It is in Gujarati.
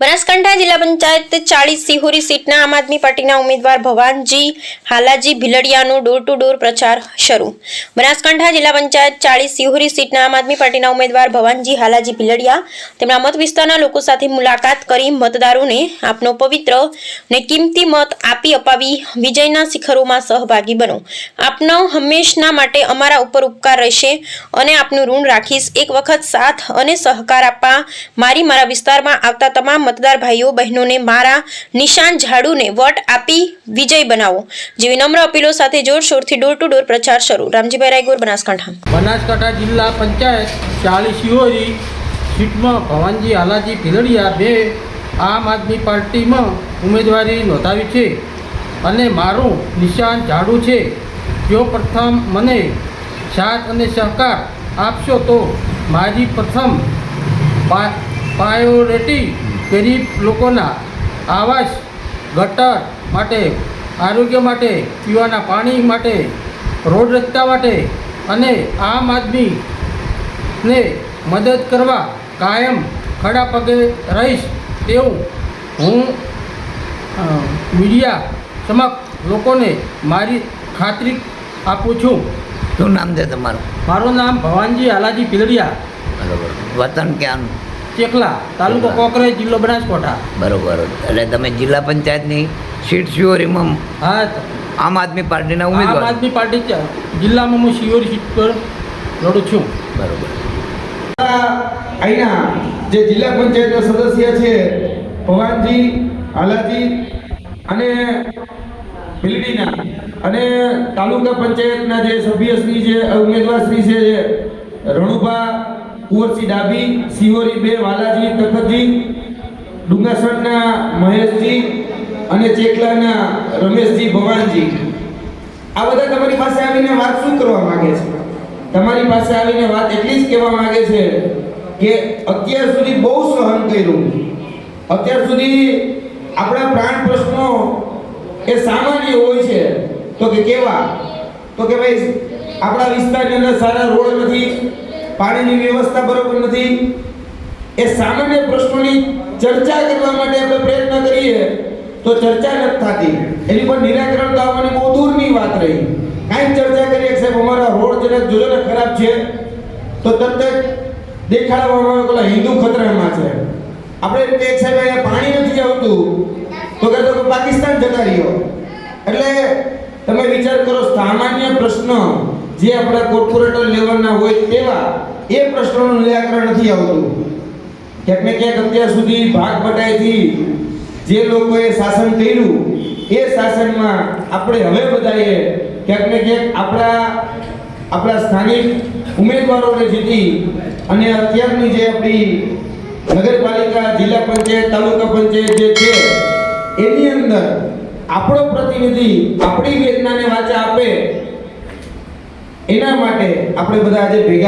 બનાસકાંઠા જિલ્લા પંચાયત 40 સિહોરી સીટના આમ આદમી પાર્ટીના ઉમેદવાર ભવાનજી હાલાજી ભીલડિયાનો ડોર ટુ ડોર પ્રચાર શરૂ। બનાસકાંઠા જિલ્લા પંચાયત 40 સિહોરી સીટના આમ આદમી પાર્ટીના ઉમેદવાર ભવાનજી હાલાજી ભીલડિયા તેમના મત વિસ્તારના લોકો સાથે મુલાકાત કરી મતદારોને આપનો પવિત્ર ને કિંમતી મત આપી અપાવી વિજયના શિખરોમાં સહભાગી બનો। આપનો હંમેશના માટે અમારા ઉપર ઉપકાર રહેશે અને આપનું ઋણ રાખીશ। એક વખત સાથ અને સહકાર આપવા મારા વિસ્તારમાં આવતા તમામ मतदार भाईओ बहनों ने मारा निशान झाड़ू ने वोट आपी विजय बनावो जेवी नम्र अपीलो साथे जोरशोर थी डोर टू डोर प्रचार शुरू। रामजीभाई रायगोर, बनासकांठा जिला पंचायत 40 सिहोरी सीट में भवानजी हालाजी भीलडिया बे आम आदमी पार्टी में उम्मीदवारी नोंधावी छे अने मारू निशान झाड़ू छे। जो प्रथम मने साथ अने सहकार आपशो तो मारी प्रथम प्रायोरिटी गरीब लोकोना आवास गटर माटे, आरोग्य माटे, पीवाना पाणी माटे, रोड रस्ता माटे अने आम आदमी ने मदद करवा कायम खड़ा पगे रहीश तेवुं हूँ मीडिया समक्ष लोकोने मारी खातरी आपू छूं। શું નામ છે તમારું? मारू नाम भवानजी हालाजी भीलडिया। બરોબર। વતન ક્યાંનું? चेखला, तालुको कोकरेज, जिल्लो बनासकांठा। બરોબર। એટલે તમે જિલ્લા પંચાયતની સીટ સિહોરીમાં हाँ, આમ આદમી પાર્ટીના आम ઉમેદવાર? आदमी पार्टी जिला में हूँ सिहोरी सीट पर लड़ू छूं। બરોબર। અહીંના જે જિલ્લા પંચાયતના સદસ્ય છે ભવાનજી હાલાજી અને ભીલડીના અને તાલુકા પંચાયતના જે સભ્યશ્રી છે ઉમેદવારશ્રી છે રણુભા કુંવરસિંહ ડાભી, સિહોરી બે વાલાજી તખતજી, ડુંગાસણના મહેશજી અને ચેકલાના રમેશજી ભવાનજી, આ બધા તમારી પાસે આવીને વાત શું કરવા માંગે છે? તમારી પાસે આવીને વાત એટલી જ કહેવા માંગે છે કે અત્યાર સુધી બહુ સહન કર્યું, અત્યાર સુધી આપણા પ્રાણ પ્રશ્નો એ સામાન્ય હોય છે તો કે કેવા? તો કે ભાઈ આપણા વિસ્તારની અંદર સારા રોડ નથી, પાણીની વ્યવસ્થા બરોબર નથી। એ સામાન્ય પ્રશ્નોની ચર્ચા કરવા માટે આપણે પ્રયત્ન કરીએ તો ચર્ચા નથી થતી, એની પર નિરાકરણ તો આવવાની બહુ દૂરની વાત રહી। કાંઈ ચર્ચા કરીએ કે સાહેબ અમારા રોડ જરાક જોજો ને ખરાબ છે તો તરત જ દેખાડવામાં આવે પેલા હિન્દુ ખતરામાં છે। આપણે એમ કહે સાહેબ અહીંયા પાણી નથી આવતું તો કહેતો કે પાકિસ્તાન જતા રહ્યો। એટલે તમે વિચાર કરો, સામાન્ય પ્રશ્ન જે આપણા કોર્પોરેટર લેવલના હોય તેવા એ પ્રશ્નોનું નિરાકરણ નથી આવતું। ક્યાંક ને ક્યાંક અત્યાર સુધી ભાગ બટાઈથી જે લોકોએ શાસન કર્યું એ શાસનમાં આપણે હવે બધાએ ક્યાંક ને ક્યાંક આપણા સ્થાનિક ઉમેદવારોને જીતી અને અત્યારની જે આપણી નગરપાલિકા, જિલ્લા પંચાયત, તાલુકા પંચાયત જે છે એની અંદર આપણો પ્રતિનિધિ આપણી વેદનાને વાચા આપે, એના માટે આપણે બધા આજે ભેગા